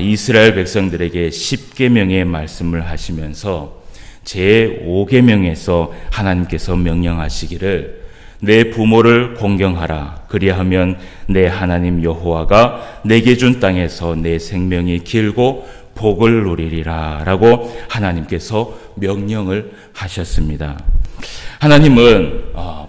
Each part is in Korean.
이스라엘 백성들에게 10계명의 말씀을 하시면서 제5계명에서 하나님께서 명령하시기를 내 부모를 공경하라. 그리하면 내 하나님 여호와가 내게 준 땅에서 내 생명이 길고 복을 누리리라 라고 하나님께서 명령을 하셨습니다. 하나님은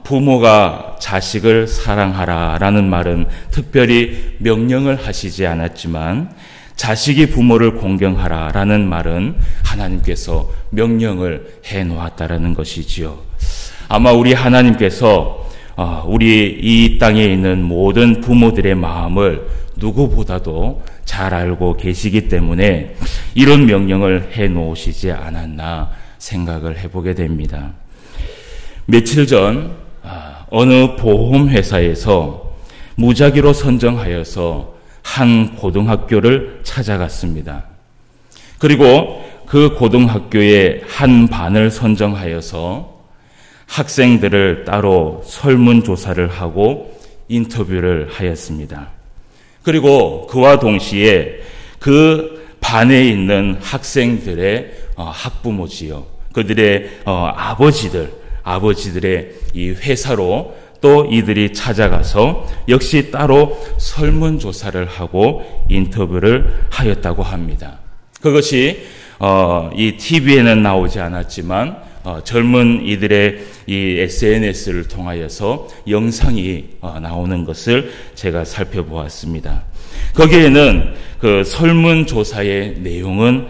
부모가 자식을 사랑하라 라는 말은 특별히 명령을 하시지 않았지만 자식이 부모를 공경하라 라는 말은 하나님께서 명령을 해 놓았다라는 것이지요. 아마 우리 하나님께서 우리 이 땅에 있는 모든 부모들의 마음을 누구보다도 잘 알고 계시기 때문에 이런 명령을 해 놓으시지 않았나 생각을 해보게 됩니다. 며칠 전 어느 보험회사에서 무작위로 선정하여서 한 고등학교를 찾아갔습니다. 그리고 그 고등학교의 한 반을 선정하여서 학생들을 따로 설문조사를 하고 인터뷰를 하였습니다. 그리고 그와 동시에 그 반에 있는 학생들의 학부모지요. 그들의 아버지들의 이 회사로 또 이들이 찾아가서 역시 따로 설문조사를 하고 인터뷰를 하였다고 합니다. 그것이 이 TV에는 나오지 않았지만 젊은 이들의 이 SNS를 통하여서 영상이 나오는 것을 제가 살펴보았습니다. 거기에는 그 설문조사의 내용은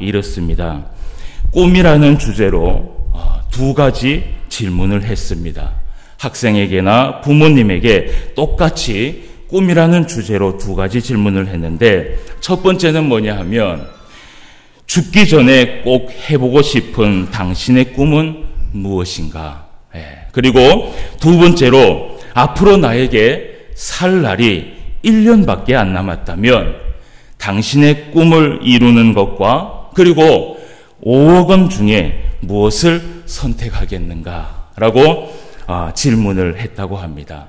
이렇습니다. 꿈이라는 주제로 두 가지 질문을 했습니다. 학생에게나 부모님에게 똑같이 꿈이라는 주제로 두 가지 질문을 했는데 첫 번째는 뭐냐 하면 죽기 전에 꼭 해보고 싶은 당신의 꿈은 무엇인가? 그리고 두 번째로 앞으로 나에게 살 날이 1년밖에 안 남았다면 당신의 꿈을 이루는 것과 그리고 5억 원 중에 무엇을 선택하겠는가? 라고 질문을 했다고 합니다.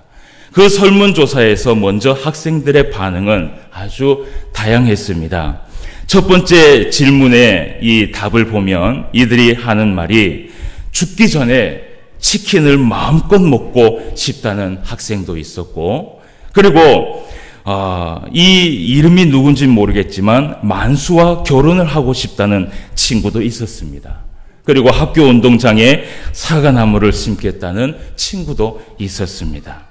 그 설문조사에서 먼저 학생들의 반응은 아주 다양했습니다. 첫 번째 질문에 이 답을 보면 이들이 하는 말이 죽기 전에 치킨을 마음껏 먹고 싶다는 학생도 있었고 그리고 이 이름이 누군지 모르겠지만 만수와 결혼을 하고 싶다는 친구도 있었습니다. 그리고 학교 운동장에 사과나무를 심겠다는 친구도 있었습니다.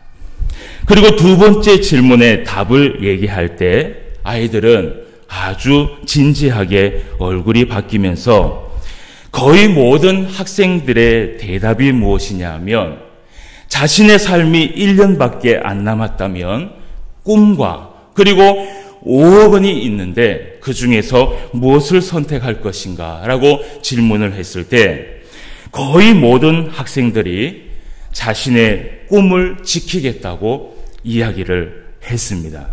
그리고 두 번째 질문에 답을 얘기할 때 아이들은 아주 진지하게 얼굴이 바뀌면서 거의 모든 학생들의 대답이 무엇이냐 하면 자신의 삶이 1년밖에 안 남았다면 꿈과 그리고 5억 원이 있는데 그 중에서 무엇을 선택할 것인가 라고 질문을 했을 때 거의 모든 학생들이 자신의 꿈을 지키겠다고 이야기를 했습니다.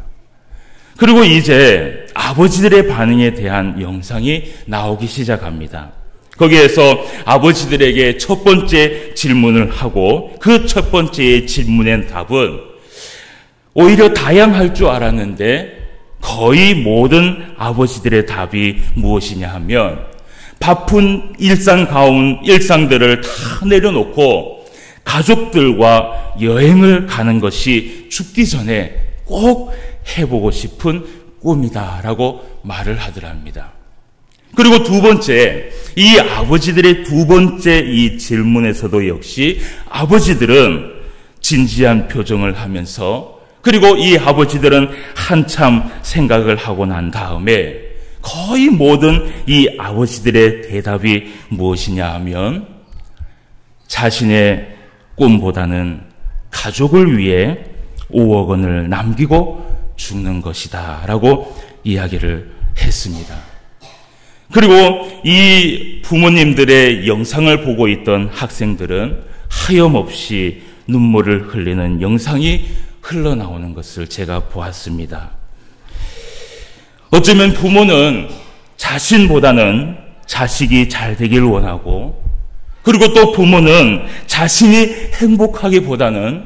그리고 이제 아버지들의 반응에 대한 영상이 나오기 시작합니다. 거기에서 아버지들에게 첫 번째 질문을 하고 그 첫 번째 질문의 답은 오히려 다양할 줄 알았는데 거의 모든 아버지들의 답이 무엇이냐 하면 바쁜 일상들을 다 내려놓고 가족들과 여행을 가는 것이 죽기 전에 꼭 해보고 싶은 꿈이다라고 말을 하더랍니다. 그리고 두 번째, 이 아버지들의 두 번째 이 질문에서도 역시 아버지들은 진지한 표정을 하면서 그리고 이 아버지들은 한참 생각을 하고 난 다음에 거의 모든 이 아버지들의 대답이 무엇이냐 하면 자신의 꿈보다는 가족을 위해 5억 원을 남기고 죽는 것이다 라고 이야기를 했습니다. 그리고 이 부모님들의 영상을 보고 있던 학생들은 하염없이 눈물을 흘리는 영상이 흘러나오는 것을 제가 보았습니다. 어쩌면 부모는 자신보다는 자식이 잘 되길 원하고 그리고 또 부모는 자신이 행복하기보다는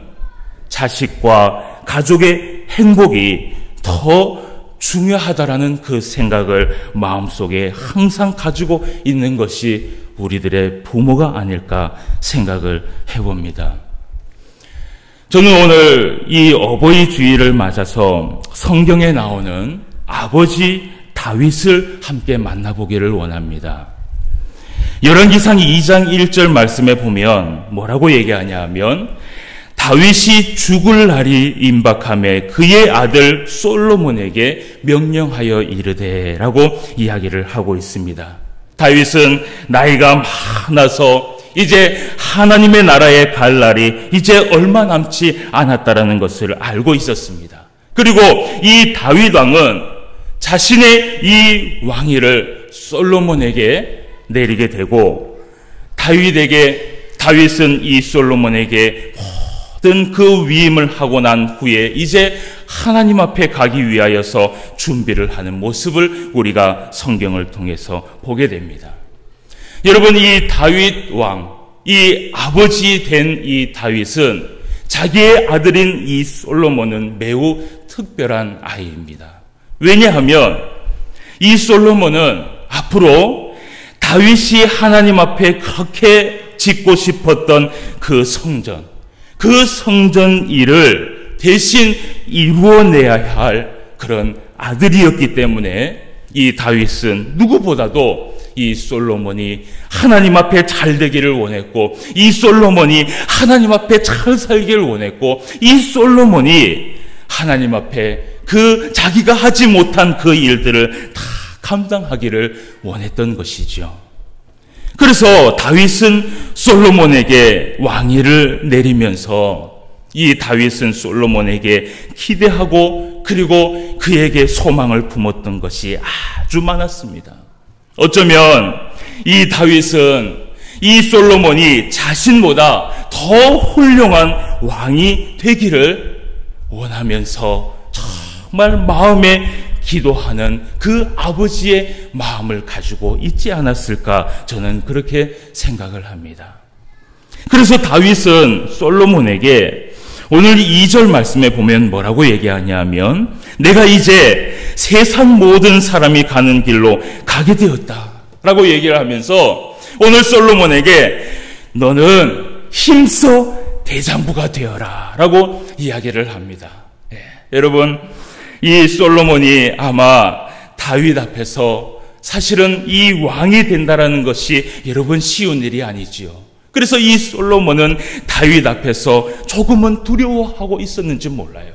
자식과 가족의 행복이 더 중요하다라는 그 생각을 마음속에 항상 가지고 있는 것이 우리들의 부모가 아닐까 생각을 해봅니다. 저는 오늘 이 어버이 주일을 맞아서 성경에 나오는 아버지 다윗을 함께 만나보기를 원합니다. 열왕기상 2장 1절 말씀에 보면 뭐라고 얘기하냐 하면 다윗이 죽을 날이 임박함에 그의 아들 솔로몬에게 명령하여 이르되 라고 이야기를 하고 있습니다. 다윗은 나이가 많아서 이제 하나님의 나라에 갈 날이 이제 얼마 남지 않았다라는 것을 알고 있었습니다. 그리고 이 다윗 왕은 자신의 이 왕위를 솔로몬에게 내리게 되고 다윗은 이 솔로몬에게 모든 그 위임을 하고 난 후에 이제 하나님 앞에 가기 위하여서 준비를 하는 모습을 우리가 성경을 통해서 보게 됩니다. 여러분, 이 다윗 왕, 이 아버지 된 이 다윗은 자기의 아들인 이 솔로몬은 매우 특별한 아이입니다. 왜냐하면 이 솔로몬은 앞으로 다윗이 하나님 앞에 그렇게 짓고 싶었던 그 성전 일을 대신 이루어내야 할 그런 아들이었기 때문에 이 다윗은 누구보다도 이 솔로몬이 하나님 앞에 잘 되기를 원했고, 이 솔로몬이 하나님 앞에 잘 살기를 원했고, 이 솔로몬이 하나님 앞에 그 자기가 하지 못한 그 일들을 다 감당하기를 원했던 것이죠. 그래서 다윗은 솔로몬에게 왕위를 내리면서 이 다윗은 솔로몬에게 기대하고 그리고 그에게 소망을 품었던 것이 아주 많았습니다. 어쩌면 이 다윗은 이 솔로몬이 자신보다 더 훌륭한 왕이 되기를 원하면서 정말 마음에 기도하는 그 아버지의 마음을 가지고 있지 않았을까, 저는 그렇게 생각을 합니다. 그래서 다윗은 솔로몬에게 오늘 2절 말씀에 보면 뭐라고 얘기하냐면, 내가 이제 세상 모든 사람이 가는 길로 가게 되었다 라고 얘기를 하면서 오늘 솔로몬에게 너는 힘써 대장부가 되어라 라고 이야기를 합니다. 여러분, 이 솔로몬이 아마 다윗 앞에서 사실은 이 왕이 된다라는 것이 여러분 쉬운 일이 아니지요. 그래서 이 솔로몬은 다윗 앞에서 조금은 두려워하고 있었는지 몰라요.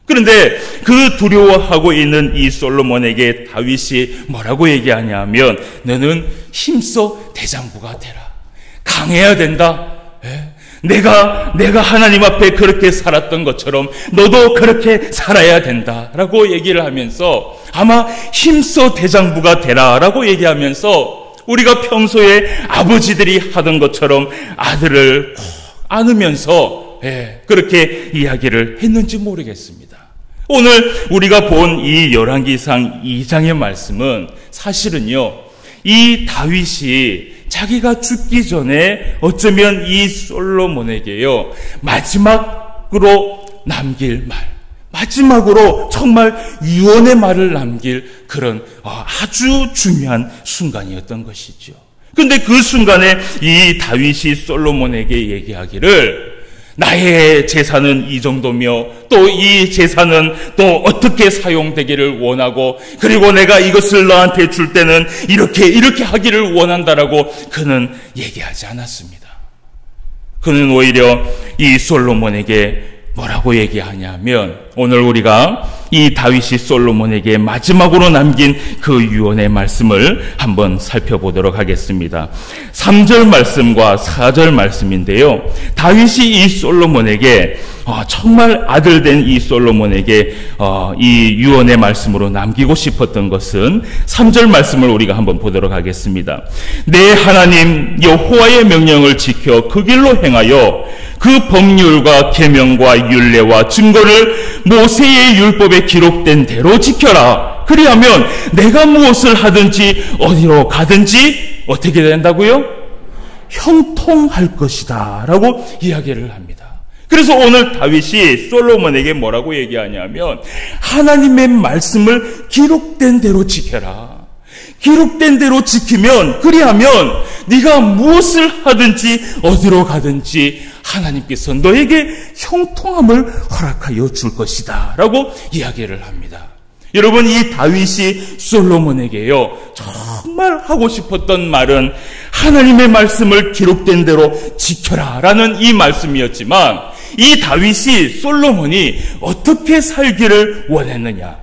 그런데 그 두려워하고 있는 이 솔로몬에게 다윗이 뭐라고 얘기하냐면 너는 힘써 대장부가 되라. 강해야 된다. 내가 하나님 앞에 그렇게 살았던 것처럼 너도 그렇게 살아야 된다라고 얘기를 하면서 아마 힘써 대장부가 되라라고 얘기하면서 우리가 평소에 아버지들이 하던 것처럼 아들을 꼭 안으면서 그렇게 이야기를 했는지 모르겠습니다. 오늘 우리가 본 이 열왕기상 2장의 말씀은 사실은요, 이 다윗이 자기가 죽기 전에 어쩌면 이 솔로몬에게요, 마지막으로 남길 말, 마지막으로 정말 유언의 말을 남길 그런 아주 중요한 순간이었던 것이죠. 그런데 그 순간에 이 다윗이 솔로몬에게 얘기하기를 나의 재산은 이 정도며 또 이 재산은 또 어떻게 사용되기를 원하고 그리고 내가 이것을 너한테 줄 때는 이렇게 하기를 원한다라고 그는 얘기하지 않았습니다. 그는 오히려 이 솔로몬에게 뭐라고 얘기하냐면 오늘 우리가 이 다윗이 솔로몬에게 마지막으로 남긴 그 유언의 말씀을 한번 살펴보도록 하겠습니다. 3절 말씀과 4절 말씀인데요. 다윗이 이 솔로몬에게 정말 아들 된 이 솔로몬에게 이 유언의 말씀으로 남기고 싶었던 것은 3절 말씀을 우리가 한번 보도록 하겠습니다. 내 하나님 여호와의 명령을 지켜 그 길로 행하여 그 법률과 계명과 율례와 증거를 모세의 율법에 기록된 대로 지켜라. 그리하면 내가 무엇을 하든지 어디로 가든지 어떻게 된다고요? 형통할 것이다 라고 이야기를 합니다. 그래서 오늘 다윗이 솔로몬에게 뭐라고 얘기하냐면 하나님의 말씀을 기록된 대로 지켜라. 기록된 대로 지키면, 그리하면 네가 무엇을 하든지 어디로 가든지 하나님께서 너에게 형통함을 허락하여 줄 것이다 라고 이야기를 합니다. 여러분, 이 다윗이 솔로몬에게요 정말 하고 싶었던 말은 하나님의 말씀을 기록된 대로 지켜라 라는 이 말씀이었지만, 이 다윗이 솔로몬이 어떻게 살기를 원했느냐?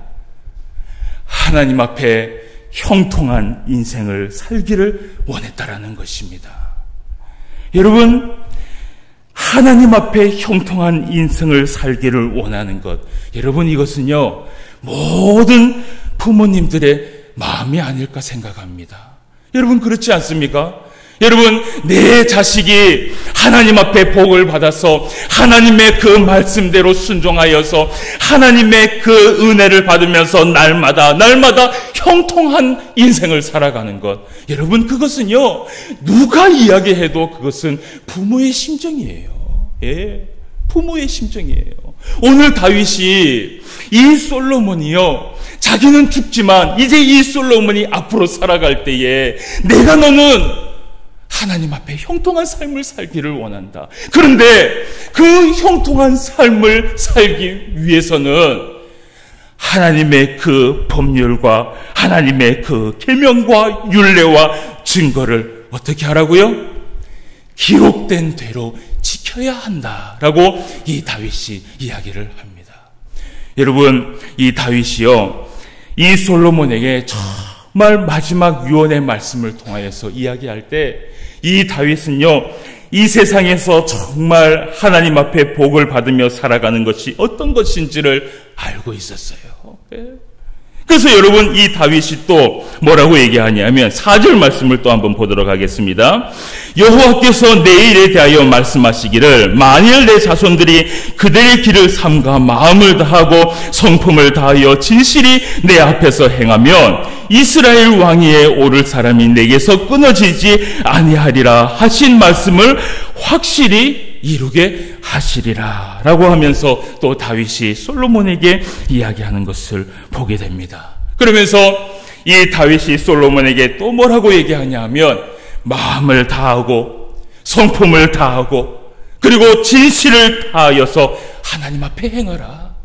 하나님 앞에 형통한 인생을 살기를 원했다라는 것입니다. 여러분, 하나님 앞에 형통한 인생을 살기를 원하는 것, 여러분, 이것은요 모든 부모님들의 마음이 아닐까 생각합니다. 여러분, 그렇지 않습니까? 여러분, 내 자식이 하나님 앞에 복을 받아서 하나님의 그 말씀대로 순종하여서 하나님의 그 은혜를 받으면서 날마다 형통한 인생을 살아가는 것, 여러분, 그것은요 누가 이야기해도 그것은 부모의 심정이에요. 예, 부모의 심정이에요. 오늘 다윗이, 이 솔로몬이요 자기는 죽지만 이제 이 솔로몬이 앞으로 살아갈 때에 내가 너는 하나님 앞에 형통한 삶을 살기를 원한다. 그런데 그 형통한 삶을 살기 위해서는 하나님의 그 법률과 하나님의 그 계명과 율례와 증거를 어떻게 하라고요? 기록된 대로 지켜야 한다라고 이 다윗이 이야기를 합니다. 여러분, 이 다윗이요 이 솔로몬에게 정말 마지막 유언의 말씀을 통하여서 이야기할 때, 이 다윗은요 이 세상에서 정말 하나님 앞에 복을 받으며 살아가는 것이 어떤 것인지를 알고 있었어요. 그래서 여러분, 이 다윗이 또 뭐라고 얘기하냐면 4절 말씀을 또 한번 보도록 하겠습니다. 여호와께서 내 일에 대하여 말씀하시기를 만일 내 자손들이 그들의 길을 삼가 마음을 다하고 성품을 다하여 진실이 내 앞에서 행하면 이스라엘 왕위에 오를 사람이 내게서 끊어지지 아니하리라 하신 말씀을 확실히 이루게 하시리라 라고 하면서 또 다윗이 솔로몬에게 이야기하는 것을 보게 됩니다. 그러면서 이 다윗이 솔로몬에게 또 뭐라고 얘기하냐 하면 마음을 다하고 성품을 다하고 그리고 진실을 다하여서 하나님 앞에 행하라.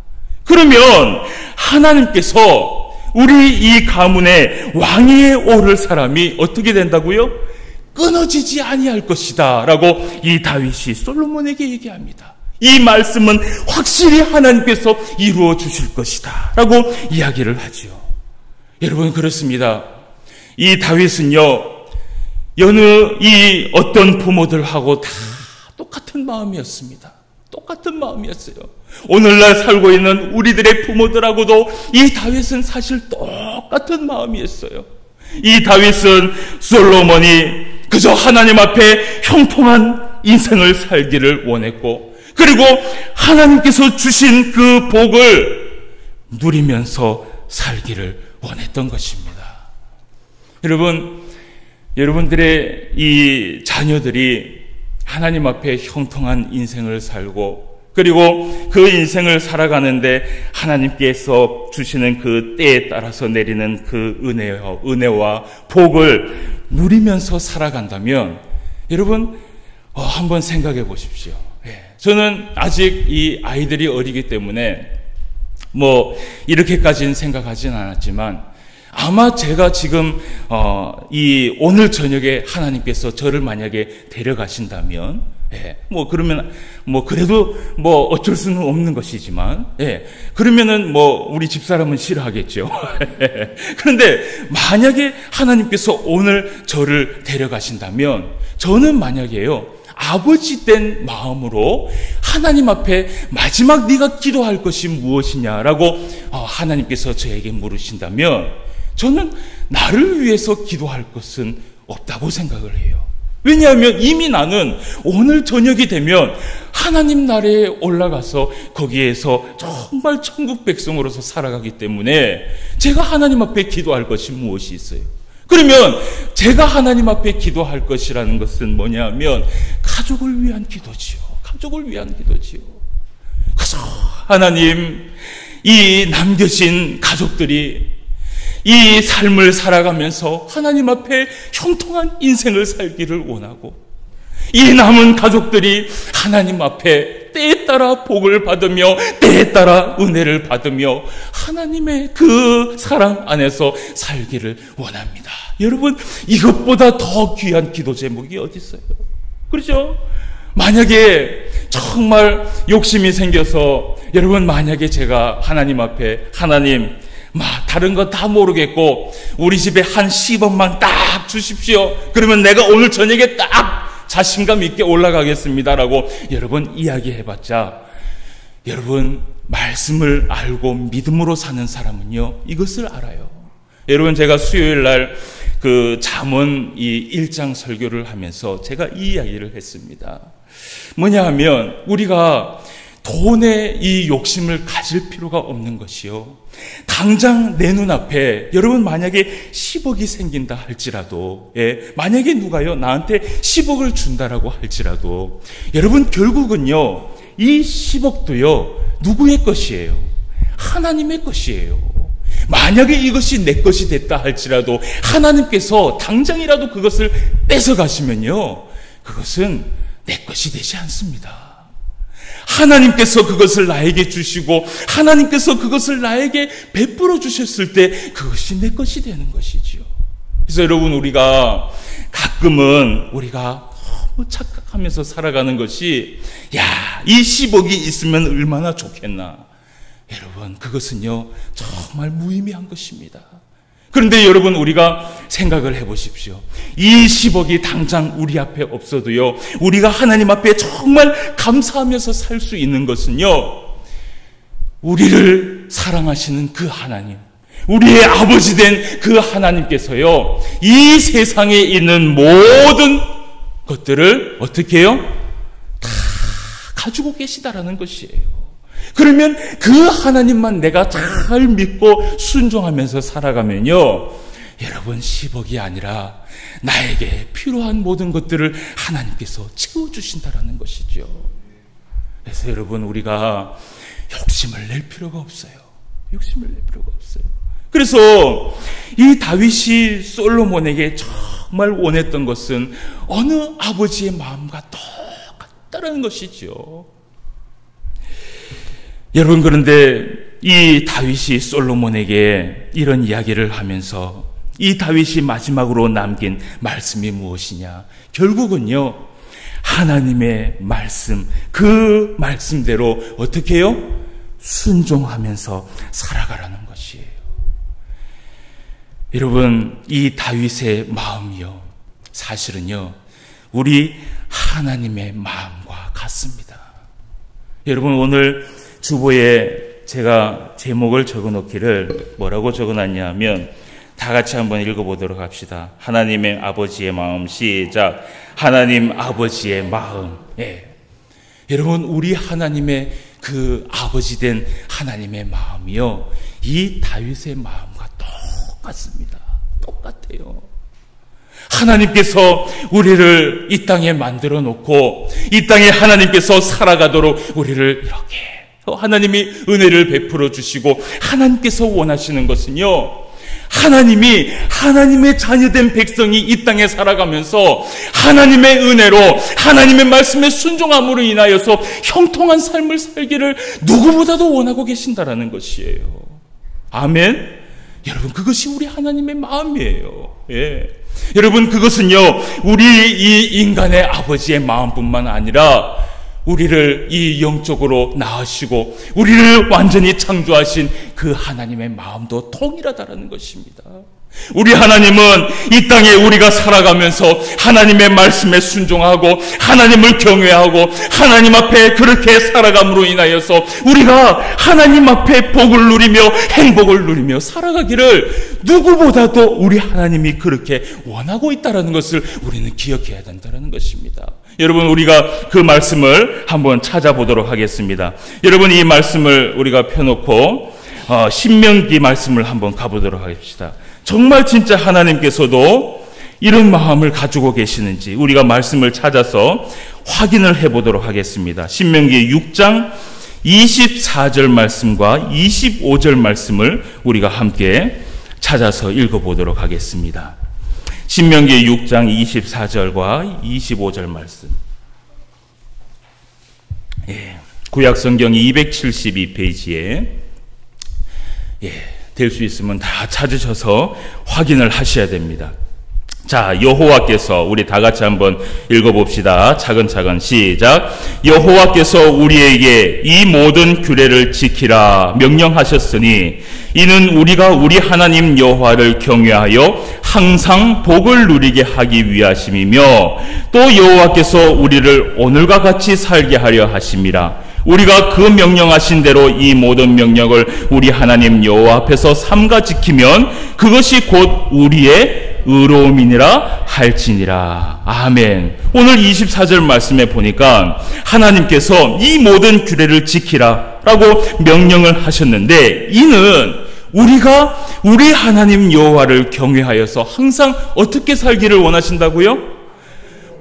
그러면 하나님께서 우리 이 가문의 왕위에 오를 사람이 어떻게 된다고요? 끊어지지 아니할 것이다 라고 이 다윗이 솔로몬에게 얘기합니다. 이 말씀은 확실히 하나님께서 이루어 주실 것이다 라고 이야기를 하죠. 여러분, 그렇습니다. 이 다윗은요 이 어떤 부모들하고 다 똑같은 마음이었습니다. 똑같은 마음이었어요. 오늘날 살고 있는 우리들의 부모들하고도 이 다윗은 사실 똑같은 마음이었어요. 이 다윗은 솔로몬이 그저 하나님 앞에 형통한 인생을 살기를 원했고, 그리고 하나님께서 주신 그 복을 누리면서 살기를 원했던 것입니다. 여러분들의 이 자녀들이 하나님 앞에 형통한 인생을 살고, 그리고 그 인생을 살아가는데 하나님께서 주시는 그 때에 따라서 내리는 그 은혜와 복을 누리면서 살아간다면, 여러분 한번 생각해 보십시오. 저는 아직 이 아이들이 어리기 때문에 이렇게까지는 생각하진 않았지만, 아마 제가 지금 이 오늘 저녁에 하나님께서 저를 만약에 데려가신다면, 그러면 그래도 어쩔 수는 없는 것이지만, 그러면은 우리 집사람은 싫어하겠죠. 그런데 만약에 하나님께서 오늘 저를 데려가신다면, 저는 만약에요 아버지 된 마음으로 하나님 앞에 마지막 네가 기도할 것이 무엇이냐라고 하나님께서 저에게 물으신다면, 저는 나를 위해서 기도할 것은 없다고 생각을 해요. 왜냐하면 이미 나는 오늘 저녁이 되면 하나님 나라에 올라가서 거기에서 정말 천국 백성으로서 살아가기 때문에 제가 하나님 앞에 기도할 것이 무엇이 있어요? 그러면 제가 하나님 앞에 기도할 것이라는 것은 뭐냐면 가족을 위한 기도지요. 가족을 위한 기도지요. 그래서 하나님, 이 남겨진 가족들이 이 삶을 살아가면서 하나님 앞에 형통한 인생을 살기를 원하고, 이 남은 가족들이 하나님 앞에 때에 따라 복을 받으며 때에 따라 은혜를 받으며 하나님의 그 사랑 안에서 살기를 원합니다. 여러분, 이것보다 더 귀한 기도 제목이 어디 있어요? 그렇죠? 만약에 정말 욕심이 생겨서, 여러분, 만약에 제가 하나님 앞에, 하나님, 다른 거 다 모르겠고 우리 집에 한 10원만 딱 주십시오. 그러면 내가 오늘 저녁에 딱 자신감 있게 올라가겠습니다라고 여러분 이야기해봤자, 여러분, 말씀을 알고 믿음으로 사는 사람은요, 이것을 알아요. 여러분, 제가 수요일 날 그 잠언 이 1장 설교를 하면서 제가 이 이야기를 했습니다. 뭐냐 하면, 우리가 돈에 이 욕심을 가질 필요가 없는 것이요, 당장 내 눈앞에, 여러분, 만약에 10억이 생긴다 할지라도, 만약에 누가요 나한테 10억을 준다라고 할지라도, 여러분, 결국은요 이 10억도요 누구의 것이에요? 하나님의 것이에요. 만약에 이것이 내 것이 됐다 할지라도 하나님께서 당장이라도 그것을 뺏어 가시면요, 그것은 내 것이 되지 않습니다. 하나님께서 그것을 나에게 주시고 하나님께서 그것을 나에게 베풀어 주셨을 때 그것이 내 것이 되는 것이지요. 그래서 여러분, 우리가 가끔은 우리가 너무 착각하면서 살아가는 것이, 이 10억이 있으면 얼마나 좋겠나. 여러분, 그것은요 정말 무의미한 것입니다. 그런데 여러분, 우리가 생각을 해보십시오. 이 10억이 당장 우리 앞에 없어도요, 우리가 하나님 앞에 정말 감사하면서 살 수 있는 것은요, 우리를 사랑하시는 그 하나님, 우리의 아버지 된 그 하나님께서요, 이 세상에 있는 모든 것들을 어떻게 해요? 다 가지고 계시다라는 것이에요. 그러면 그 하나님만 내가 잘 믿고 순종하면서 살아가면요, 여러분, 10억이 아니라 나에게 필요한 모든 것들을 하나님께서 채워주신다라는 것이죠. 그래서 여러분, 우리가 욕심을 낼 필요가 없어요. 욕심을 낼 필요가 없어요. 그래서 이 다윗이 솔로몬에게 정말 원했던 것은 어느 아버지의 마음과 똑같다는 것이죠. 여러분, 그런데 이 다윗이 솔로몬에게 이런 이야기를 하면서 이 다윗이 마지막으로 남긴 말씀이 무엇이냐? 결국은요, 하나님의 말씀, 그 말씀대로 어떻게 해요? 순종하면서 살아가라는 것이에요. 여러분, 이 다윗의 마음이요, 사실은요, 우리 하나님의 마음과 같습니다. 여러분, 오늘 주보에 제가 제목을 적어놓기를 뭐라고 적어놨냐 하면, 다 같이 한번 읽어보도록 합시다. 하나님의 아버지의 마음. 시작. 하나님 아버지의 마음. 여러분, 우리 하나님의 그 아버지 된 하나님의 마음이요, 이 다윗의 마음과 똑같습니다. 똑같아요. 하나님께서 우리를 이 땅에 만들어 놓고 이 땅에 하나님께서 살아가도록 우리를 이렇게 하나님이 은혜를 베풀어 주시고, 하나님께서 원하시는 것은요, 하나님이 하나님의 자녀된 백성이 이 땅에 살아가면서 하나님의 은혜로 하나님의 말씀에 순종함으로 인하여서 형통한 삶을 살기를 누구보다도 원하고 계신다라는 것이에요. 아멘. 여러분, 그것이 우리 하나님의 마음이에요. 여러분, 그것은요, 우리 이 인간의 아버지의 마음뿐만 아니라 우리를 이 영적으로 낳으시고 우리를 완전히 창조하신 그 하나님의 마음도 동일하다라는 것입니다. 우리 하나님은 이 땅에 우리가 살아가면서 하나님의 말씀에 순종하고 하나님을 경외하고 하나님 앞에 그렇게 살아감으로 인하여서 우리가 하나님 앞에 복을 누리며 행복을 누리며 살아가기를 누구보다도 우리 하나님이 그렇게 원하고 있다는 것을 우리는 기억해야 된다는 것입니다. 여러분, 우리가 그 말씀을 한번 찾아보도록 하겠습니다. 여러분, 이 말씀을 우리가 펴놓고 신명기 말씀을 한번 가보도록 하겠습니다. 정말 진짜 하나님께서도 이런 마음을 가지고 계시는지 우리가 말씀을 찾아서 확인을 해보도록 하겠습니다. 신명기 6장 24절 말씀과 25절 말씀을 우리가 함께 찾아서 읽어보도록 하겠습니다. 신명기 6장 24절과 25절 말씀. 구약성경 272페이지에 될 수 있으면 다 찾으셔서 확인을 하셔야 됩니다. 자, 여호와께서, 우리 다 같이 한번 읽어봅시다. 차근차근 시작. 여호와께서 우리에게 이 모든 규례를 지키라 명령하셨으니 이는 우리가 우리 하나님 여호와를 경외하여 항상 복을 누리게 하기 위하심이며 또 여호와께서 우리를 오늘과 같이 살게 하려 하심이라. 우리가 그 명령하신 대로 이 모든 명령을 우리 하나님 여호와 앞에서 삼가 지키면 그것이 곧 우리의 의로움이니라 할지니라. 아멘. 오늘 24절 말씀에 보니까 하나님께서 이 모든 규례를 지키라 라고 명령을 하셨는데, 이는 우리가 우리 하나님 여호와를 경외하여서 항상 어떻게 살기를 원하신다고요?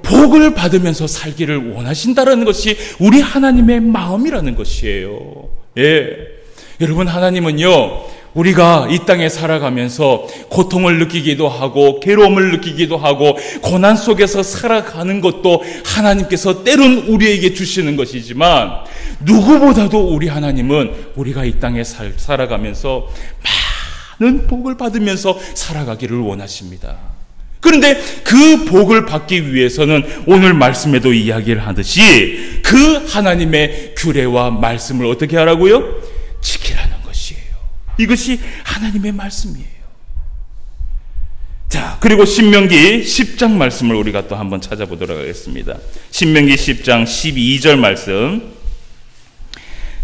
복을 받으면서 살기를 원하신다라는 것이 우리 하나님의 마음이라는 것이에요. 여러분, 하나님은요, 우리가 이 땅에 살아가면서 고통을 느끼기도 하고 괴로움을 느끼기도 하고 고난 속에서 살아가는 것도 하나님께서 때론 우리에게 주시는 것이지만, 누구보다도 우리 하나님은 우리가 이 땅에 살아가면서 많은 복을 받으면서 살아가기를 원하십니다. 그런데 그 복을 받기 위해서는 오늘 말씀에도 이야기를 하듯이 그 하나님의 규례와 말씀을 어떻게 하라고요? 지키라는 것이에요. 이것이 하나님의 말씀이에요. 자, 그리고 신명기 10장 말씀을 우리가 또 한번 찾아보도록 하겠습니다. 신명기 10장 12절 말씀,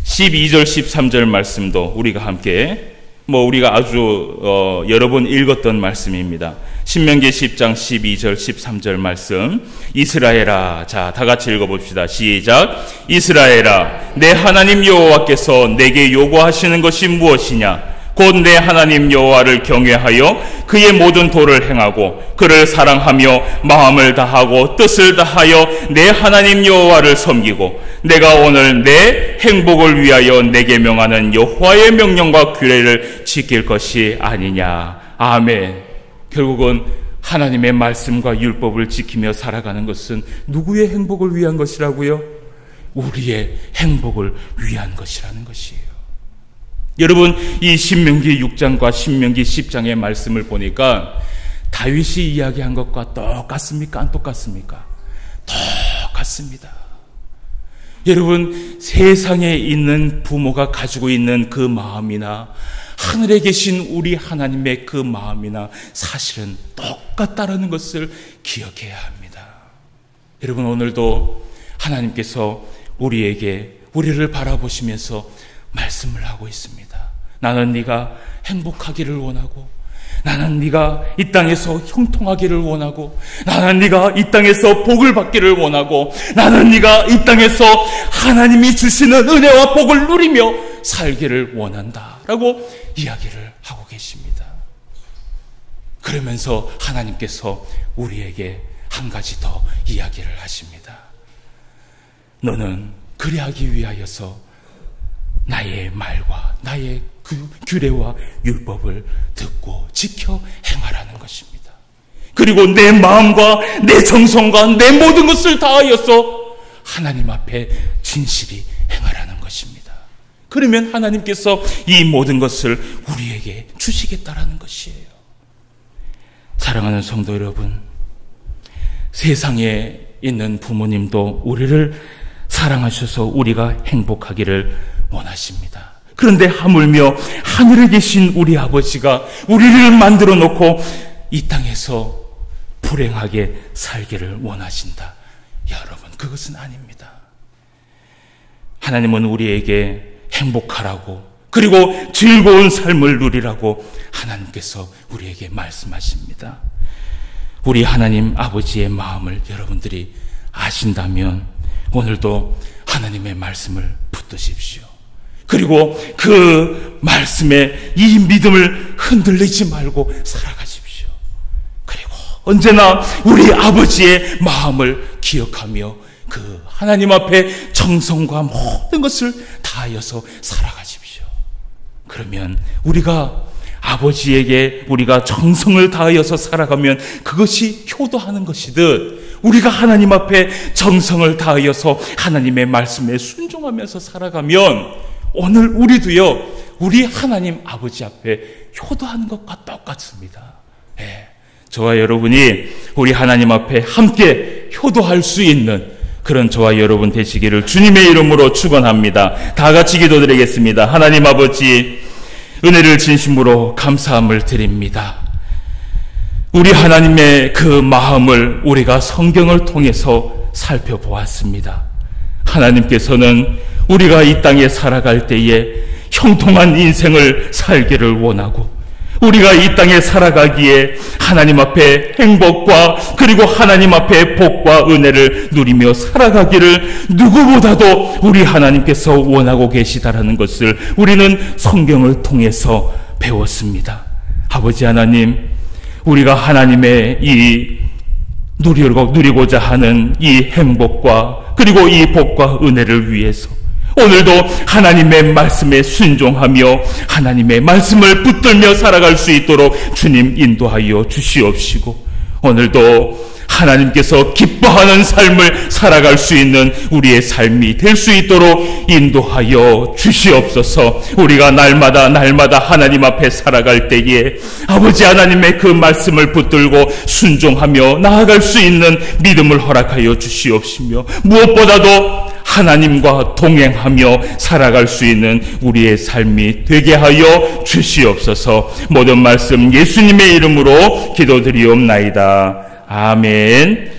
12절 13절 말씀도 우리가 함께 우리가 아주 여러 번 읽었던 말씀입니다. 신명기 10장 12절 13절 말씀. 이스라엘아, 자, 다 같이 읽어봅시다. 시작. 이스라엘아, 내 하나님 여호와께서 내게 요구하시는 것이 무엇이냐? 곧 내 하나님 여호와를 경외하여 그의 모든 도를 행하고 그를 사랑하며 마음을 다하고 뜻을 다하여 내 하나님 여호와를 섬기고 내가 오늘 내 행복을 위하여 내게 명하는 여호와의 명령과 규례를 지킬 것이 아니냐. 아멘. 결국은 하나님의 말씀과 율법을 지키며 살아가는 것은 누구의 행복을 위한 것이라고요? 우리의 행복을 위한 것이라는 것이에요. 여러분, 이 신명기 6장과 신명기 10장의 말씀을 보니까 다윗이 이야기한 것과 똑같습니까? 안 똑같습니까? 똑같습니다. 여러분, 세상에 있는 부모가 가지고 있는 그 마음이나 하늘에 계신 우리 하나님의 그 마음이나 사실은 똑같다라는 것을 기억해야 합니다. 여러분, 오늘도 하나님께서 우리를 바라보시면서 말씀을 하고 있습니다. 나는 네가 행복하기를 원하고, 나는 네가 이 땅에서 형통하기를 원하고, 나는 네가 이 땅에서 복을 받기를 원하고, 나는 네가 이 땅에서 하나님이 주시는 은혜와 복을 누리며 살기를 원한다라고 이야기를 하고 계십니다. 그러면서 하나님께서 우리에게 한 가지 더 이야기를 하십니다. 너는 그리하기 위하여서 나의 말과 나의 그 규례와 율법을 듣고 지켜 행하라는 것입니다. 그리고 내 마음과 내 정성과 내 모든 것을 다하여서 하나님 앞에 진실히 행하라는 것입니다. 그러면 하나님께서 이 모든 것을 우리에게 주시겠다라는 것이에요. 사랑하는 성도 여러분, 세상에 있는 부모님도 우리를 사랑하셔서 우리가 행복하기를 원하십니다. 그런데 하물며 하늘에 계신 우리 아버지가 우리를 만들어 놓고 이 땅에서 불행하게 살기를 원하신다. 여러분, 그것은 아닙니다. 하나님은 우리에게 행복하라고, 그리고 즐거운 삶을 누리라고 하나님께서 우리에게 말씀하십니다. 우리 하나님 아버지의 마음을 여러분들이 아신다면 오늘도 하나님의 말씀을 붙드십시오. 그리고 그 말씀에 이 믿음을 흔들리지 말고 살아가십시오. 그리고 언제나 우리 아버지의 마음을 기억하며 그 그 하나님 앞에 정성과 모든 것을 다하여서 살아가십시오. 그러면 우리가 아버지에게 우리가 정성을 다하여서 살아가면 그것이 효도하는 것이듯, 우리가 하나님 앞에 정성을 다하여서 하나님의 말씀에 순종하면서 살아가면 오늘 우리도요, 우리 하나님 아버지 앞에 효도하는 것과 똑같습니다. 저와 여러분이 우리 하나님 앞에 함께 효도할 수 있는 그런 저와 여러분 되시기를 주님의 이름으로 축원합니다. 다 같이 기도드리겠습니다. 하나님 아버지, 은혜를 진심으로 감사함을 드립니다. 우리 하나님의 그 마음을 우리가 성경을 통해서 살펴보았습니다. 하나님께서는 우리가 이 땅에 살아갈 때에 형통한 인생을 살기를 원하고, 우리가 이 땅에 살아가기에 하나님 앞에 행복과 그리고 하나님 앞에 복과 은혜를 누리며 살아가기를 누구보다도 우리 하나님께서 원하고 계시다라는 것을 우리는 성경을 통해서 배웠습니다. 아버지 하나님, 우리가 하나님의 이 누리고자 하는 이 행복과 그리고 이 복과 은혜를 위해서 오늘도 하나님의 말씀에 순종하며 하나님의 말씀을 붙들며 살아갈 수 있도록 주님 인도하여 주시옵시고, 오늘도 하나님께서 기뻐하는 삶을 살아갈 수 있는 우리의 삶이 될 수 있도록 인도하여 주시옵소서. 우리가 날마다 하나님 앞에 살아갈 때에 아버지 하나님의 그 말씀을 붙들고 순종하며 나아갈 수 있는 믿음을 허락하여 주시옵시며, 무엇보다도 하나님과 동행하며 살아갈 수 있는 우리의 삶이 되게 하여 주시옵소서. 모든 말씀 예수님의 이름으로 기도드리옵나이다. 아멘.